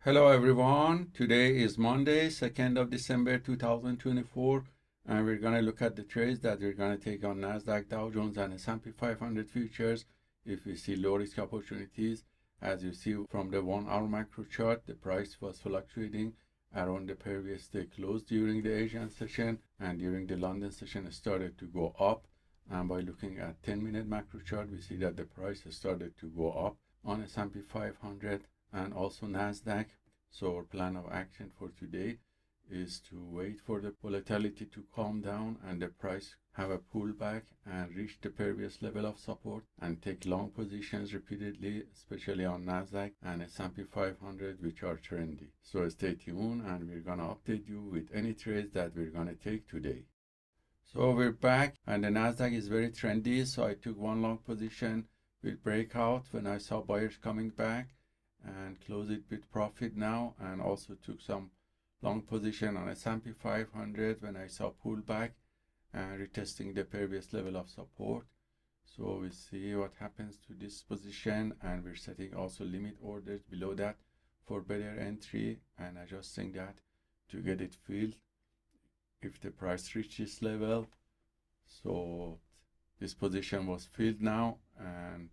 Hello everyone. Today is Monday, 2nd of December 2024, and we're going to look at the trades that we're going to take on Nasdaq, Dow Jones, and S&P 500 futures if we see low risk opportunities. As you see from the 1-hour macro chart, the price was fluctuating around the previous day close during the Asian session, and during the London session it started to go up. And by looking at 10-minute macro chart, we see that the price has started to go up on S&P 500 and also Nasdaq. So our plan of action for today is to wait for the volatility to calm down and the price have a pullback and reach the previous level of support and take long positions repeatedly, especially on Nasdaq and S&P 500, which are trendy. So stay tuned and we're going to update you with any trades that we're going to take today. So we're back and the Nasdaq is very trendy. So I took one long position with breakout when I saw buyers coming back and close it with profit now, and also took some long position on S&P 500 when I saw pullback and retesting the previous level of support. So we see what happens to this position, and we're setting also limit orders below that for better entry and adjusting that to get it filled if the price reaches this level. So this position was filled now, and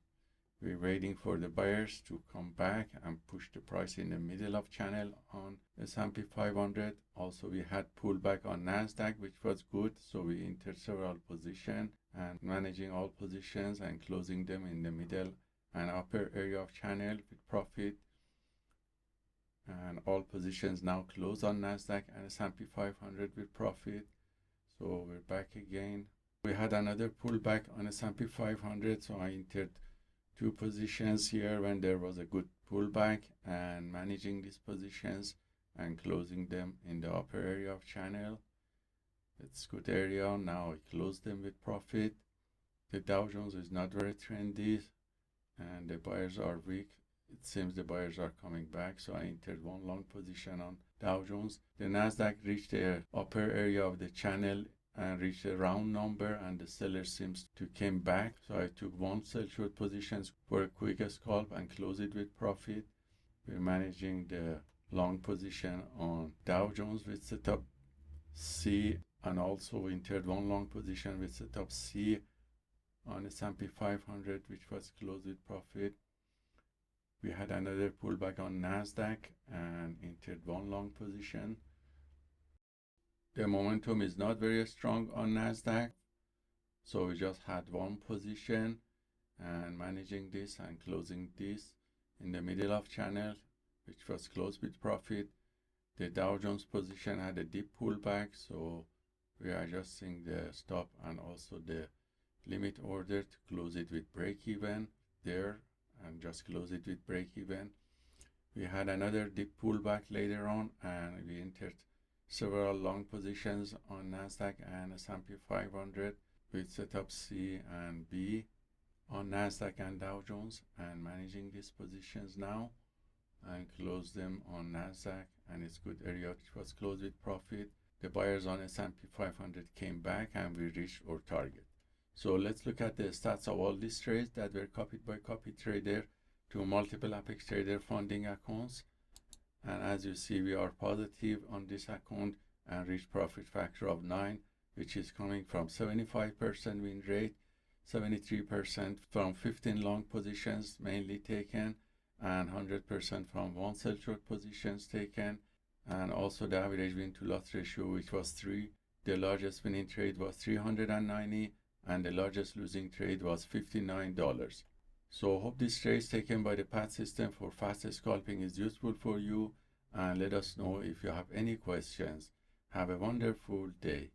we're waiting for the buyers to come back and push the price in the middle of channel on S&P 500. Also, we had pullback on Nasdaq, which was good. So we entered several positions and managing all positions and closing them in the middle and upper area of channel with profit. And all positions now close on Nasdaq and S&P 500 with profit. So we're back again. We had another pullback on S&P 500. So I entered two positions here when there was a good pullback and managing these positions and closing them in the upper area of channel. It's good area. Now I closed them with profit. The Dow Jones is not very trendy and the buyers are weak. It seems the buyers are coming back, so I entered one long position on Dow Jones. The Nasdaq reached the upper area of the channel and reached a round number, and the seller seems to came back. So I took one sell short positions for a quick scalp and close it with profit. We're managing the long position on Dow Jones with setup C, and also entered one long position with setup C on S&P 500, which was closed with profit. We had another pullback on Nasdaq and entered one long position. The momentum is not very strong on Nasdaq, so we just had one position and managing this and closing this in the middle of channel, which was closed with profit. The Dow Jones position had a deep pullback, so we are adjusting the stop and also the limit order to close it with break even there and just close it with break even. We had another deep pullback later on and we entered several long positions on Nasdaq and S&P 500 with setup C and B on Nasdaq and Dow Jones, and managing these positions now and close them on Nasdaq, and it's good area which was closed with profit. The buyers on S&P 500 came back and we reached our target. So let's look at the stats of all these trades that were copied by copy trader to multiple Apex Trader funding accounts. And as you see, we are positive on this account and reach profit factor of 9, which is coming from 75% win rate, 73% from 15 long positions mainly taken, and 100% from one sell short positions taken. And also the average win to loss ratio, which was 3. The largest winning trade was 390 and the largest losing trade was $59. So hope this trade taken by the PAAT system for fast scalping is useful for you, and let us know if you have any questions. Have a wonderful day.